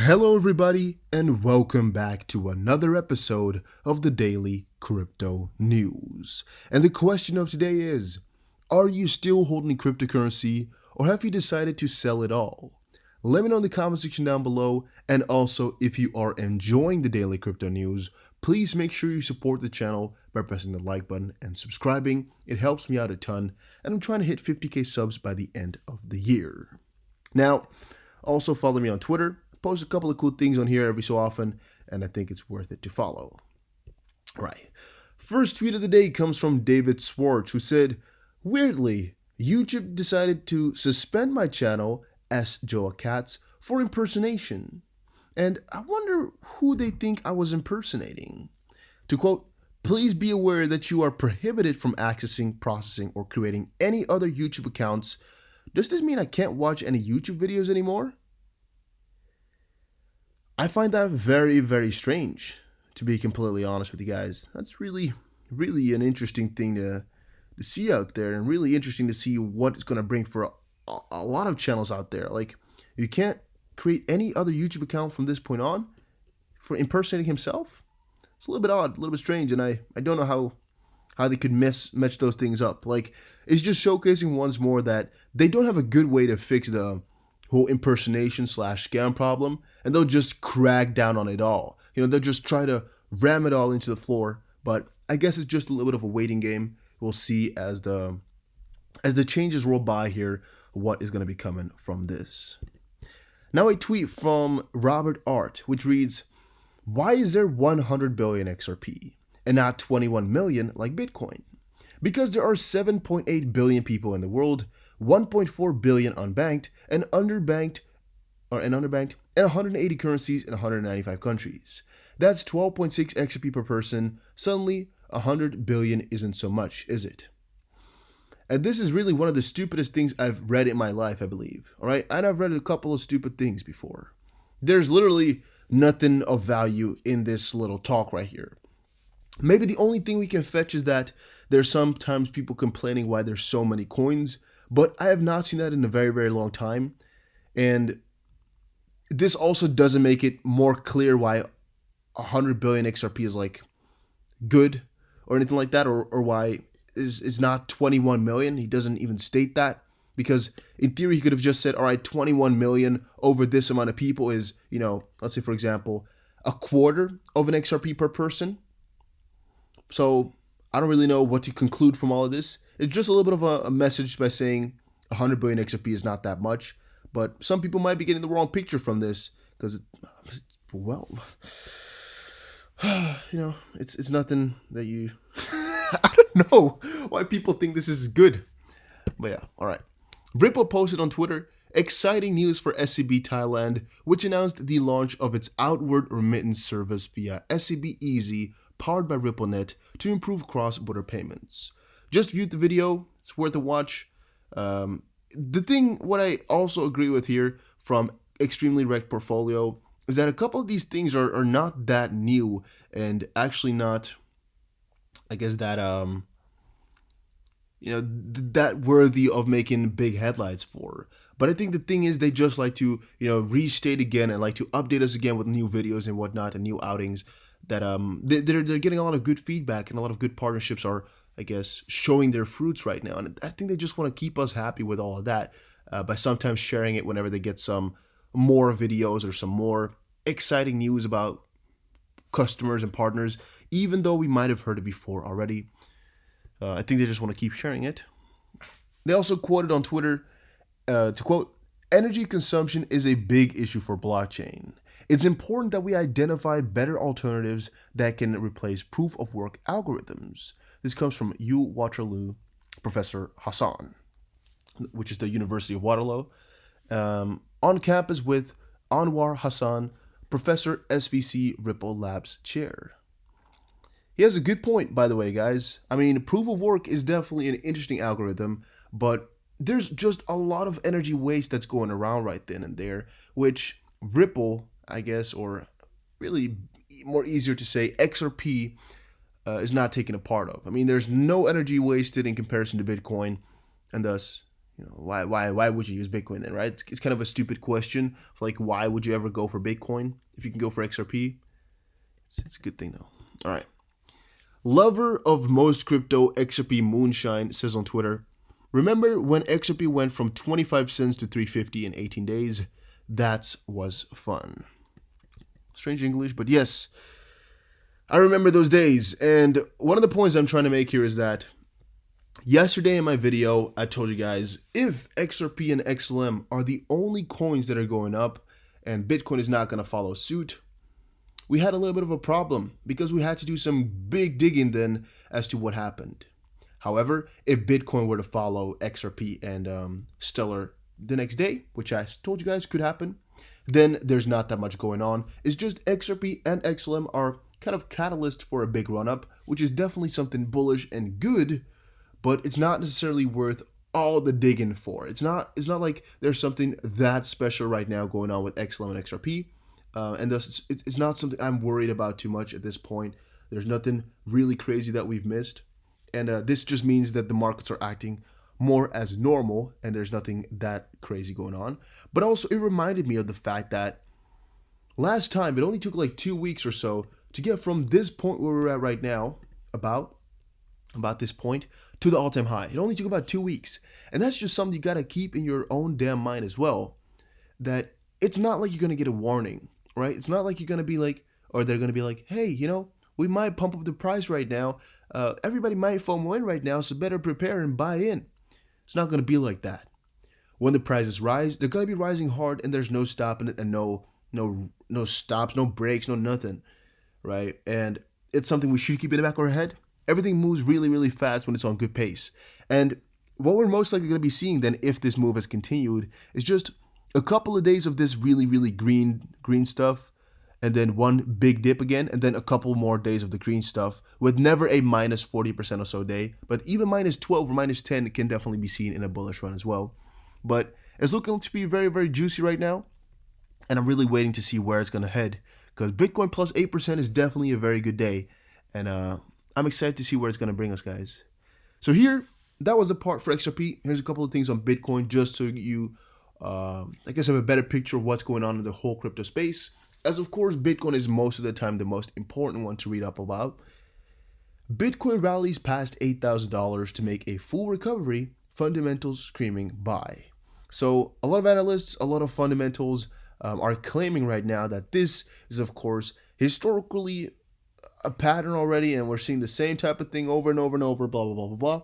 Hello, everybody, and welcome back to another episode of the Daily Crypto News. And the question of today is, are you still holding cryptocurrency or have you decided to sell it all? Let me know in the comment section down below, and also if you are enjoying the Daily Crypto News, please make sure you support the channel by pressing the like button and subscribing. It helps me out a ton, and I'm trying to hit 50k subs by the end of the year. Now, also follow me on Twitter. Post a couple of cool things on here every so often, and I think it's worth it to follow. All right. First tweet of the day comes from David Swartz, who said, "Weirdly, YouTube decided to suspend my channel, S. Joa Cats, for impersonation. And I wonder who they think I was impersonating. To quote, please be aware that you are prohibited from accessing, processing, or creating any other YouTube accounts. Does this mean I can't watch any YouTube videos anymore?" I find that very, very strange, to be completely honest with you guys. That's really an interesting thing to see out there, and really interesting to see what it's going to bring for a lot of channels out there. Like, you can't create any other YouTube account from this point on for impersonating himself. It's a little bit odd, a little bit strange, and I don't know how they could match those things up. Like, it's just showcasing once more that they don't have a good way to fix the whole impersonation / scam problem, and they'll just crack down on it all. They'll just try to ram it all into the floor, but I guess it's just a little bit of a waiting game. We'll see as the changes roll by here what is going to be coming from this. Now a tweet from Robert Art, which reads, "Why is there 100 billion XRP and not 21 million like Bitcoin? Because there are 7.8 billion people in the world, 1.4 billion unbanked and underbanked, and 180 currencies in 195 countries. That's 12.6 XRP per person. Suddenly, 100 billion isn't so much, is it?" And this is really one of the stupidest things I've read in my life, I believe. All right, and I've read a couple of stupid things before. There's literally nothing of value in this little talk right here. Maybe the only thing we can fetch is that there's sometimes people complaining why there's so many coins, but I have not seen that in a very, very long time. And this also doesn't make it more clear why 100 billion XRP is like good or anything like that, or why it's not 21 million. He doesn't even state that, because in theory he could have just said, all right, 21 million over this amount of people is, let's say for example, a quarter of an XRP per person. So I don't really know what to conclude from all of this. It's just a little bit of a message by saying 100 billion XRP is not that much, but some people might be getting the wrong picture from this, because, well, it's nothing that you, I don't know why people think this is good. But yeah, all right. Ripple posted on Twitter, exciting news for SCB Thailand, which announced the launch of its outward remittance service via SCB Easy, powered by RippleNet, to improve cross-border payments. Just viewed the video. It's worth a watch. What I also agree with here from Extremely Wrecked Portfolio is that a couple of these things are not that new, and actually not, I guess, that that worthy of making big headlines for. But I think the thing is, they just like to restate again and like to update us again with new videos and whatnot and new outings. That they're getting a lot of good feedback, and a lot of good partnerships are, I guess, showing their fruits right now. And I think they just want to keep us happy with all of that by sometimes sharing it whenever they get some more videos or some more exciting news about customers and partners, even though we might have heard it before already. I think they just want to keep sharing it. They also quoted on Twitter, to quote, "Energy consumption is a big issue for blockchain. It's important that we identify better alternatives that can replace proof-of-work algorithms." This comes from Waterloo Professor Hassan, which is the University of Waterloo, on campus with Anwar Hassan, Professor SVC Ripple Labs Chair. He has a good point, by the way, guys. I mean, proof of work is definitely an interesting algorithm, but there's just a lot of energy waste that's going around right then and there, which Ripple, I guess, or really more easier to say, XRP, is not taking a part of. I mean, there's no energy wasted in comparison to Bitcoin, and thus Why would you use Bitcoin then, right? It's kind of a stupid question. Like, why would you ever go for Bitcoin if you can go for XRP? It's a good thing though. All right. Lover of most crypto, XRP Moonshine says on Twitter, remember when XRP went from 25 cents to 350 in 18 days? That was fun. Strange English, but yes, I remember those days. And one of the points I'm trying to make here is that yesterday in my video, I told you guys, if XRP and XLM are the only coins that are going up and Bitcoin is not going to follow suit, we had a little bit of a problem because we had to do some big digging then as to what happened. However, if Bitcoin were to follow XRP and Stellar the next day, which I told you guys could happen, then there's not that much going on. It's just XRP and XLM are kind of catalyst for a big run-up, which is definitely something bullish and good, but it's not necessarily worth all the digging for. It's not like there's something that special right now going on with XLM and XRP, and thus it's not something I'm worried about too much at this point. There's nothing really crazy that we've missed, and this just means that the markets are acting more as normal and there's nothing that crazy going on. But also it reminded me of the fact that last time it only took like 2 weeks or so to get from this point where we're at right now, about this point, to the all-time high. It only took about 2 weeks. And that's just something you got to keep in your own damn mind as well, that it's not like you're going to get a warning, right? It's not like you're going to be like, or they're going to be like, hey, we might pump up the price right now. Everybody might FOMO in right now, so better prepare and buy in. It's not going to be like that. When the prices rise, they're going to be rising hard, and there's no stopping it, and no stops, no breaks, no nothing, right? And it's something we should keep in the back of our head. Everything moves really, really fast when it's on good pace. And what we're most likely going to be seeing then, if this move has continued, is just a couple of days of this really, really green stuff, and then one big dip again, and then a couple more days of the green stuff, with never a minus 40% or so day, but even minus 12 or minus 10 can definitely be seen in a bullish run as well. But it's looking to be very, very juicy right now, and I'm really waiting to see where it's going to head, because Bitcoin plus 8% is definitely a very good day, and I'm excited to see where it's going to bring us, guys. So here, that was the part for XRP. Here's a couple of things on Bitcoin, just so you, I guess, have a better picture of what's going on in the whole crypto space. As of course, Bitcoin is most of the time the most important one to read up about. Bitcoin rallies past $8,000 to make a full recovery, fundamentals screaming buy. So a lot of analysts, a lot of fundamentals are claiming right now that this is, of course, historically a pattern already, and we're seeing the same type of thing over and over and over, blah, blah, blah, blah, blah.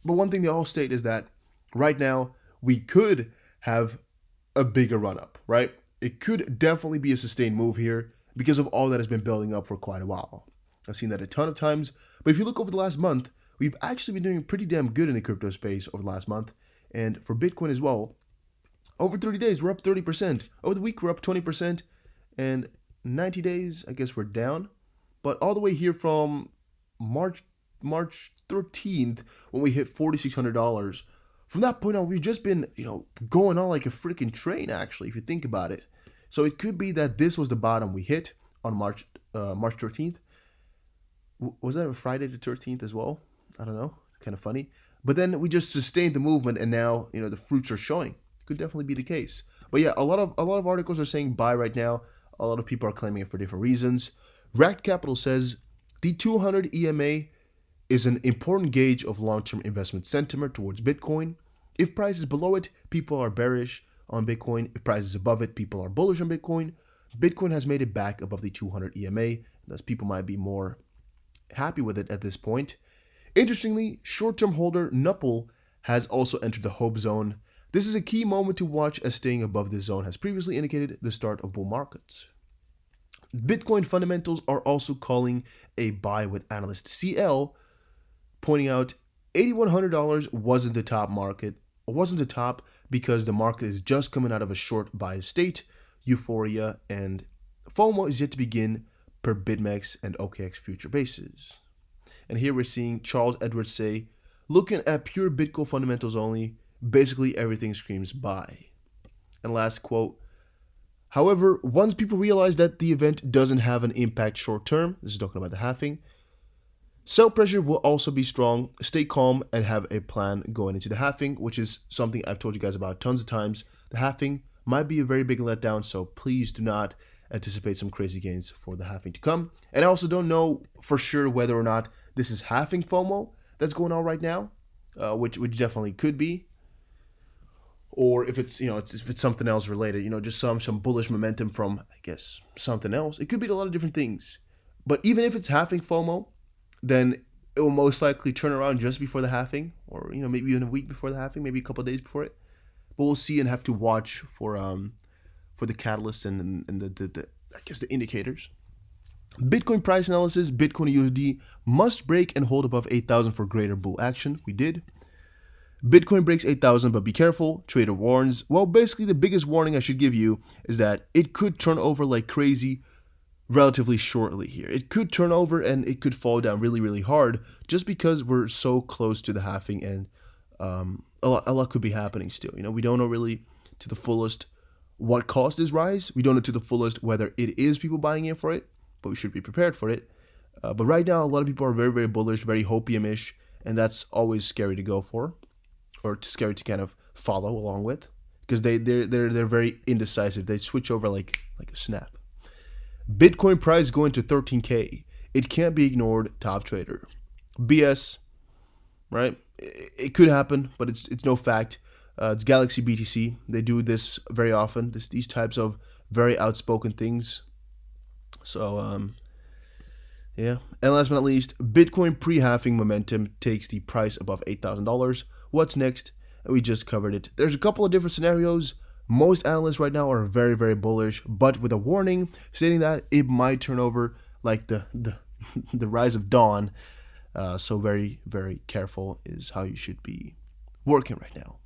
But one thing they all state is that right now we could have a bigger run-up, right? It could definitely be a sustained move here because of all that has been building up for quite a while. I've seen that a ton of times, but if you look over the last month, we've actually been doing pretty damn good in the crypto space over the last month, and for Bitcoin as well. Over 30 days, we're up 30%. Over the week, we're up 20%, and 90 days, I guess we're down. But all the way here from March 13th, when we hit $4,600, from that point on, we've just been, going on like a freaking train, actually, if you think about it. So it could be that this was the bottom we hit on March 13th. Was that a Friday the 13th as well? I don't know. Kind of funny. But then we just sustained the movement, and now, the fruits are showing. Could definitely be the case. But yeah, a lot of articles are saying buy right now. A lot of people are claiming it for different reasons. Racked Capital says the 200 EMA is an important gauge of long-term investment sentiment towards Bitcoin. If price is below it, people are bearish on Bitcoin. If price is above it, people are bullish on Bitcoin. Bitcoin has made it back above the 200 EMA, thus people might be more happy with it at this point. Interestingly, short-term holder Nuppel has also entered the hope zone. This is a key moment to watch, as staying above this zone has previously indicated the start of bull markets. Bitcoin fundamentals are also calling a buy, with analyst CL pointing out $8,100 wasn't the top because the market is just coming out of a short buy state, euphoria, and FOMO is yet to begin per BitMEX and OKX future bases. And here we're seeing Charles Edwards say, looking at pure Bitcoin fundamentals only, basically everything screams buy. And last quote, however, once people realize that the event doesn't have an impact short term, this is talking about the halving, Sell pressure will also be strong. Stay calm and have a plan going into the halving, which is something I've told you guys about tons of times. The halving might be a very big letdown, so please do not anticipate some crazy gains for the halving to come. And I also don't know for sure whether or not this is halving FOMO that's going on right now, which definitely could be, or if it's if it's something else related, just some bullish momentum from, I guess, something else. It could be a lot of different things. But even if it's halving FOMO, then it will most likely turn around just before the halving, or maybe even a week before the halving, maybe a couple of days before it. But we'll see and have to watch for the catalyst and the I guess the indicators. Bitcoin price analysis: Bitcoin USD must break and hold above 8,000 for greater bull action. We did. Bitcoin breaks 8,000, but be careful. Trader warns. Well, basically the biggest warning I should give you is that it could turn over like crazy relatively shortly here. It could turn over and it could fall down really, really hard just because we're so close to the halving, and a lot could be happening still. We don't know really to the fullest what caused this rise. We don't know to the fullest whether it is people buying in for it, but we should be prepared for it. But right now, a lot of people are very, very bullish, very hopium-ish, and that's always scary to go for, or scary to kind of follow along with, because they're very indecisive. They switch over like a snap. Bitcoin price going to 13K. It can't be ignored, top trader. BS, right? It could happen, but it's no fact. It's Galaxy BTC. They do this very often. These types of very outspoken things. So yeah. And last but not least, Bitcoin pre-halving momentum takes the price above $8,000. What's next? We just covered it. There's a couple of different scenarios. Most analysts right now are very, very bullish, but with a warning stating that it might turn over like the rise of dawn. So very, very careful is how you should be working right now.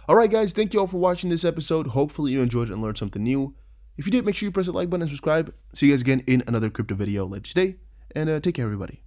All right, guys, thank you all for watching this episode. Hopefully you enjoyed it and learned something new. If you did, make sure you press the like button and subscribe. See you guys again in another crypto video later today, and take care, everybody.